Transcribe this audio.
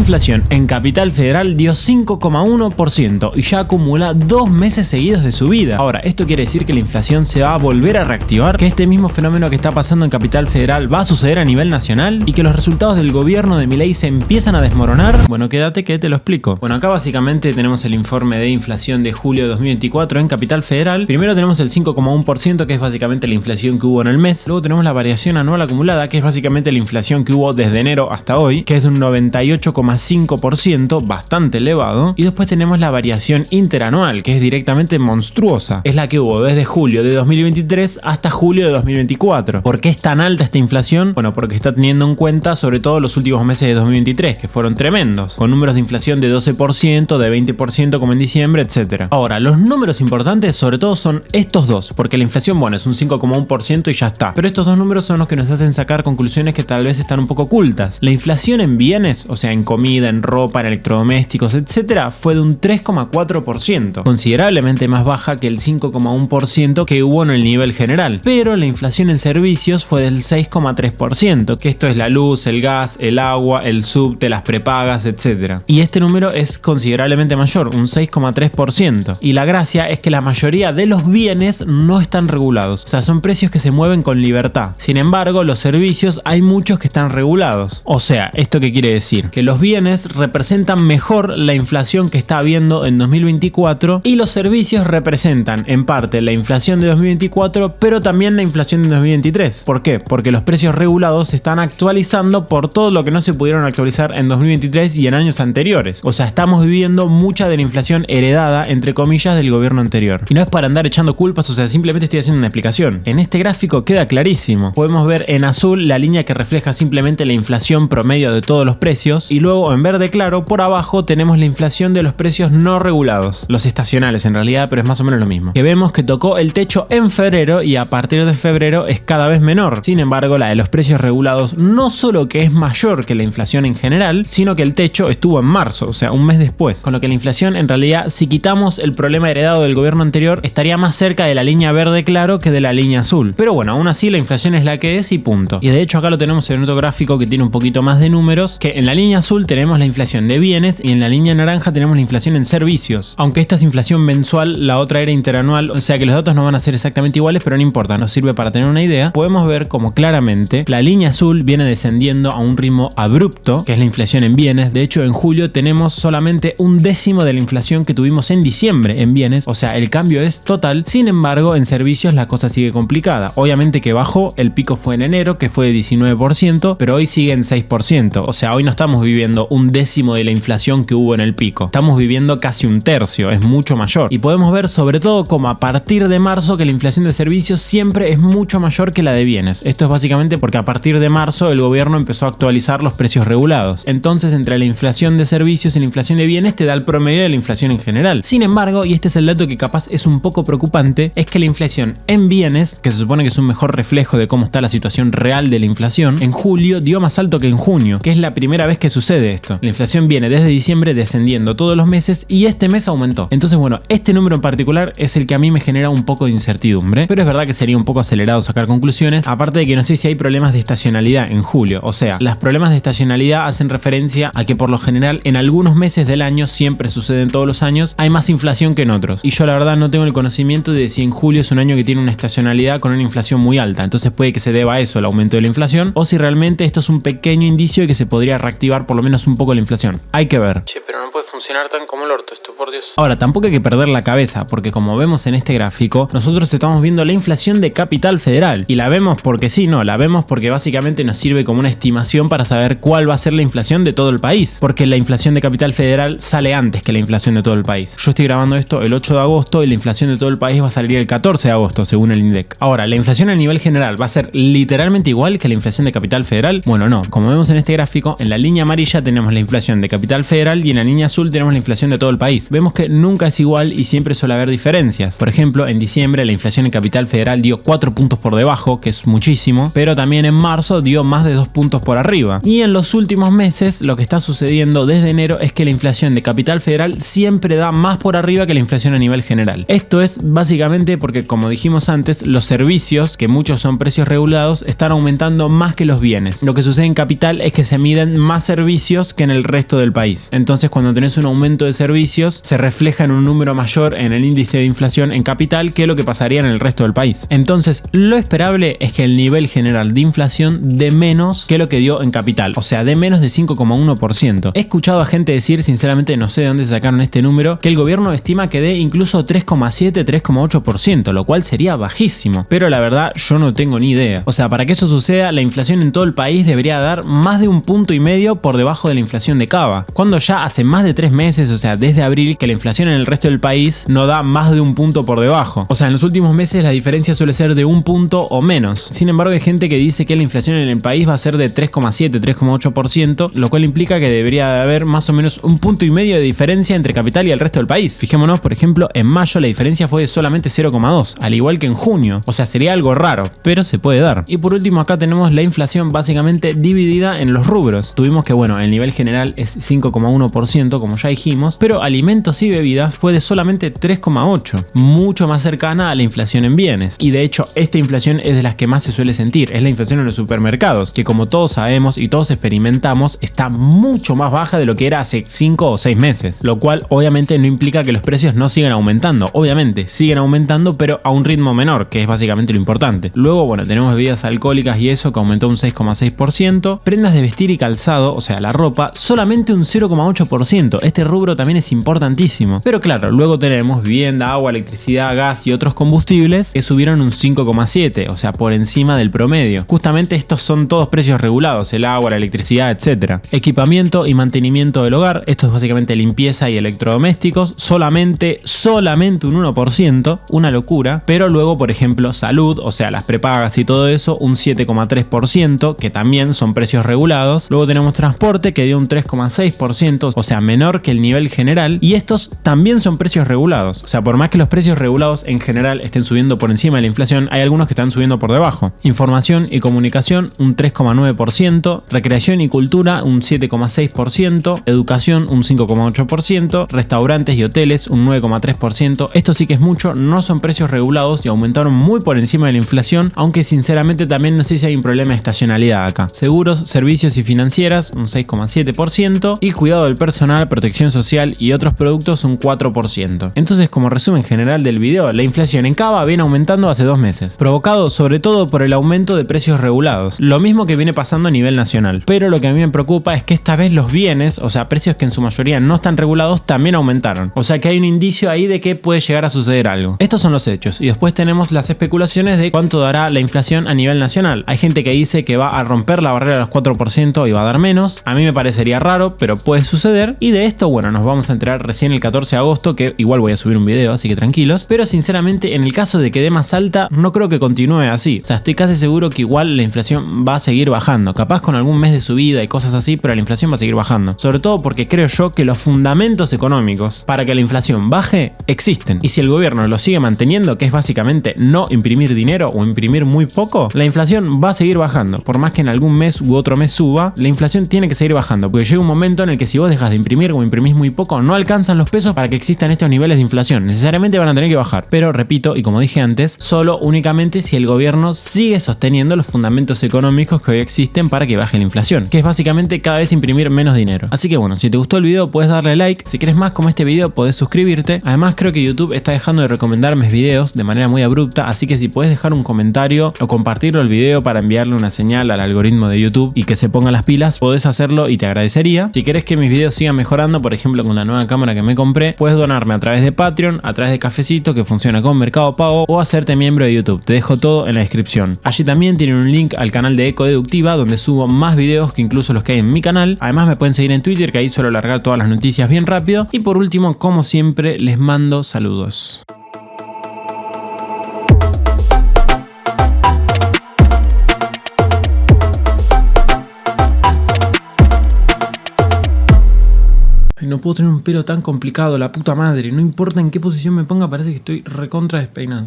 inflación en Capital Federal dio 5,1% y ya acumula 2 meses seguidos de subida. Ahora, ¿esto quiere decir que la inflación se va a volver a reactivar? ¿Que este mismo fenómeno que está pasando en Capital Federal va a suceder a nivel nacional? ¿Y que los resultados del gobierno de Milei se empiezan a desmoronar? Bueno, quédate que te lo explico. Bueno, acá básicamente tenemos el informe de inflación de julio de 2024 en Capital Federal. Primero tenemos el 5,1%, que es básicamente la inflación que hubo en el mes. Luego tenemos la variación anual acumulada, que es básicamente la inflación que hubo desde enero hasta hoy, que es de un 98,5%, bastante elevado. Y después tenemos la variación interanual, que es directamente monstruosa. Es la que hubo desde julio de 2023 hasta julio de 2024. ¿Por qué es tan alta esta inflación? Bueno, porque está teniendo en cuenta sobre todo los últimos meses de 2023, que fueron tremendos, con números de inflación de 12%, de 20% como en diciembre, etc. Ahora, los números importantes sobre todo son estos dos, porque la inflación, bueno, es un 5,1% y ya está. Pero estos dos números son los que nos hacen sacar conclusiones que tal vez están un poco ocultas. La inflación en bienes, o sea, en comida, en ropa, en electrodomésticos, etc., fue de un 3,4%, considerablemente más baja que el 5,1% que hubo en el nivel general. Pero la inflación en servicios fue del 6,3%, que esto es la luz, el gas, el agua, el subte, las prepagas, etc. Y este número es considerablemente mayor, un 6,3%. Y la gracia es que la mayoría de los bienes no están regulados, o sea, son precios que se mueven con libertad. Sin embargo, los servicios hay muchos que están regulados. O sea, ¿esto qué quiere decir? Que los bienes representan mejor la inflación que está habiendo en 2024 y los servicios representan en parte la inflación de 2024, pero también la inflación de 2023. ¿Por qué? Porque los precios regulados se están actualizando por todo lo que no se pudieron actualizar en 2023 y en años anteriores. O sea, estamos viviendo mucha de la inflación heredada, entre comillas, del gobierno anterior. Y no es para andar echando culpas, o sea, simplemente estoy haciendo una explicación. En este gráfico queda clarísimo. Podemos ver en azul la línea que refleja simplemente la inflación promedio de todos los precios y luego en verde claro por abajo tenemos la inflación de los precios no regulados, los estacionales en realidad, pero es más o menos lo mismo, que vemos que tocó el techo en febrero y a partir de febrero es cada vez menor. Sin embargo, la de los precios regulados no solo que es mayor que la inflación en general, sino que el techo estuvo en marzo, o sea, un mes después, con lo que la inflación en realidad, si quitamos el problema heredado del gobierno anterior, estaría más cerca de la línea verde claro que de la línea azul. Pero bueno, aún así la inflación es la que es y punto. Y de hecho acá lo tenemos en otro gráfico que tiene un poquito más de números, que en la línea azul tenemos la inflación de bienes y en la línea naranja tenemos la inflación en servicios. Aunque esta es inflación mensual, la otra era interanual, o sea que los datos no van a ser exactamente iguales, pero no importa, nos sirve para tener una idea. Podemos ver como claramente la línea azul viene descendiendo a un ritmo abrupto, que es la inflación en bienes. De hecho, en julio tenemos solamente un décimo de la inflación que tuvimos en diciembre en bienes, o sea, el cambio es total. Sin embargo, en servicios la cosa sigue complicada. Obviamente que bajó, el pico fue en enero, que fue de 19%, pero hoy sigue en 6%. O sea, hoy no estamos viviendo un décimo de la inflación que hubo en el pico. Estamos viviendo casi un tercio, es mucho mayor. Y podemos ver sobre todo como a partir de marzo que la inflación de servicios siempre es mucho mayor que la de bienes. Esto es básicamente porque a partir de marzo el gobierno empezó a actualizar los precios regulados. Entonces, entre la inflación de servicios y la inflación de bienes te da el promedio de la inflación en general. Sin embargo, y este es el dato que capaz es un poco preocupante, es que la inflación en bienes, que se supone que es un mejor reflejo de cómo está la situación real de la inflación, en julio dio más alto que en junio, que es la primera vez que sucede esto. La inflación viene desde diciembre descendiendo todos los meses y este mes aumentó. Entonces, bueno, este número en particular es el que a mí me genera un poco de incertidumbre, pero es verdad que sería un poco acelerado sacar conclusiones, aparte de que no sé si hay problemas de estacionalidad en julio. O sea, los problemas de estacionalidad hacen referencia a que por lo general en algunos meses del año, siempre suceden todos los años, hay más inflación que en otros. Y yo la verdad no tengo el conocimiento de si en julio es un año que tiene una estacionalidad con una inflación muy alta. Entonces puede que se deba a eso el aumento de la inflación, o si realmente esto es un pequeño indicio de que se podría reactivar por lo menos un poco la inflación. Hay que ver. Che, pero no puede funcionar tan como el orto esto, por Dios. Ahora, tampoco hay que perder la cabeza, porque como vemos en este gráfico, nosotros estamos viendo la inflación de Capital Federal. Y la vemos porque sí, no, la vemos porque básicamente nos sirve como una estimación para saber cuál va a ser la inflación de todo el país. Porque la inflación de Capital Federal sale antes que la inflación de todo el país. Yo estoy grabando esto el 8 de agosto y la inflación de todo el país va a salir el 14 de agosto, según el INDEC. Ahora, ¿la inflación a nivel general va a ser literalmente igual que la inflación de Capital Federal? Bueno, no. Como vemos en este gráfico, en la línea amarilla tenemos la inflación de Capital Federal y en la línea azul azul tenemos la inflación de todo el país. Vemos que nunca es igual y siempre suele haber diferencias. Por ejemplo, en diciembre la inflación en Capital Federal dio 4 puntos por debajo, que es muchísimo, pero también en marzo dio más de 2 puntos por arriba. Y en los últimos meses lo que está sucediendo desde enero es que la inflación de Capital Federal siempre da más por arriba que la inflación a nivel general. Esto es básicamente porque, como dijimos antes, los servicios, que muchos son precios regulados, están aumentando más que los bienes. Lo que sucede en Capital es que se miden más servicios que en el resto del país. Entonces, cuando tenés un aumento de servicios, se refleja en un número mayor en el índice de inflación en Capital que lo que pasaría en el resto del país. Entonces, lo esperable es que el nivel general de inflación dé menos que lo que dio en Capital, o sea, de menos de 5,1%. He escuchado a gente decir, sinceramente no sé de dónde sacaron este número, que el gobierno estima que dé incluso 3,7, 3,8%, lo cual sería bajísimo, pero la verdad yo no tengo ni idea. O sea, para que eso suceda, la inflación en todo el país debería dar más de 1,5 puntos por debajo de la inflación de Cava, cuando ya hace más de 3 meses, o sea, desde abril, que la inflación en el resto del país no da más de 1 punto por debajo. O sea, en los últimos meses la diferencia suele ser de 1 punto o menos. Sin embargo, hay gente que dice que la inflación en el país va a ser de 3,7, 3,8%, lo cual implica que debería de haber más o menos 1,5 puntos de diferencia entre Capital y el resto del país. Fijémonos, por ejemplo, en mayo la diferencia fue de solamente 0,2, al igual que en junio. O sea, sería algo raro, pero se puede dar. Y por último, acá tenemos la inflación básicamente dividida en los rubros. Tuvimos que, bueno, el nivel general es 5,1%, como ya dijimos, pero alimentos y bebidas fue de solamente 3,8, mucho más cercana a la inflación en bienes. Y de hecho, esta inflación es de las que más se suele sentir, es la inflación en los supermercados, que como todos sabemos y todos experimentamos, está mucho más baja de lo que era hace 5 o 6 meses, lo cual obviamente no implica que los precios no sigan aumentando. Obviamente siguen aumentando, pero a un ritmo menor, que es básicamente lo importante. Luego, bueno, tenemos bebidas alcohólicas y eso, que aumentó un 6,6%, prendas de vestir y calzado, o sea, la ropa, solamente un 0,8%. Este rubro también es importantísimo. Pero claro, luego tenemos vivienda, agua, electricidad, gas y otros combustibles que subieron un 5,7%, o sea, por encima del promedio. Justamente estos son todos precios regulados, el agua, la electricidad, etc. Equipamiento y mantenimiento del hogar, esto es básicamente limpieza y electrodomésticos, solamente un 1%, una locura. Pero luego, por ejemplo, salud, o sea, las prepagas y todo eso, un 7,3%, que también son precios regulados. Luego tenemos transporte, que dio un 3,6%, o sea, menor que el nivel general, y estos también son precios regulados. O sea, por más que los precios regulados en general estén subiendo por encima de la inflación, hay algunos que están subiendo por debajo. Información y comunicación, un 3,9%, recreación y cultura, un 7,6%, educación, un 5,8%, restaurantes y hoteles, un 9,3%. Esto sí que es mucho, no son precios regulados y aumentaron muy por encima de la inflación, aunque sinceramente también no sé si hay un problema de estacionalidad acá. Seguros, servicios y financieras, un 6,7%, y cuidado del personal, protección social y otros productos, un 4%. Entonces, como resumen general del video, la inflación en Cava viene aumentando hace 2 meses, provocado sobre todo por el aumento de precios regulados, lo mismo que viene pasando a nivel nacional. Pero lo que a mí me preocupa es que esta vez los bienes, o sea, precios que en su mayoría no están regulados, también aumentaron. O sea que hay un indicio ahí de que puede llegar a suceder algo. Estos son los hechos, y después tenemos las especulaciones de cuánto dará la inflación a nivel nacional. Hay gente que dice que va a romper la barrera de los 4% y va a dar menos. A mí me parecería raro, pero puede suceder. Y de esto, bueno, nos vamos a enterar recién el 14 de agosto, que igual voy a subir un video, así que tranquilos. Pero sinceramente, en el caso de que dé más alta, no creo que continúe así. O sea, estoy casi seguro que igual la inflación va a seguir bajando. Capaz con algún mes de subida y cosas así, pero la inflación va a seguir bajando. Sobre todo porque creo yo que los fundamentos económicos para que la inflación baje existen. Y si el gobierno lo sigue manteniendo, que es básicamente no imprimir dinero o imprimir muy poco, la inflación va a seguir bajando. Por más que en algún mes u otro mes suba, la inflación tiene que seguir bajando, porque llega un momento en el que si vos dejas de imprimir o imprimís muy poco, no alcanzan los pesos para que existan estos niveles de inflación. Necesariamente van a tener que bajar. Pero repito, y como dije antes, solo únicamente si el gobierno sigue sosteniendo los fundamentos económicos que hoy existen para que baje la inflación, que es básicamente cada vez imprimir menos dinero. Así que bueno, si te gustó el video puedes darle like, si quieres más como este video podés suscribirte. Además creo que YouTube está dejando de recomendar mis videos de manera muy abrupta, así que si puedes dejar un comentario o compartirlo el video para enviarle una señal al algoritmo de YouTube y que se ponga las pilas, podés hacerlo y te agradecería. Si querés que mis videos sigan mejorando, por ejemplo con la nueva cámara que me compré, puedes donarme a través de Patreon, a través de Cafecito, que funciona con Mercado Pago, o hacerte miembro de YouTube. Te dejo todo en la descripción. Allí también tienen un link al canal de Ecodeductiva, donde subo más videos que incluso los que hay en mi canal. Además me pueden seguir en Twitter, que ahí suelo largar todas las noticias bien rápido. Y por último, como siempre, les mando saludos. no puedo tener un pelo tan complicado, la puta madre. No importa en qué posición me ponga, parece que estoy recontra despeinado.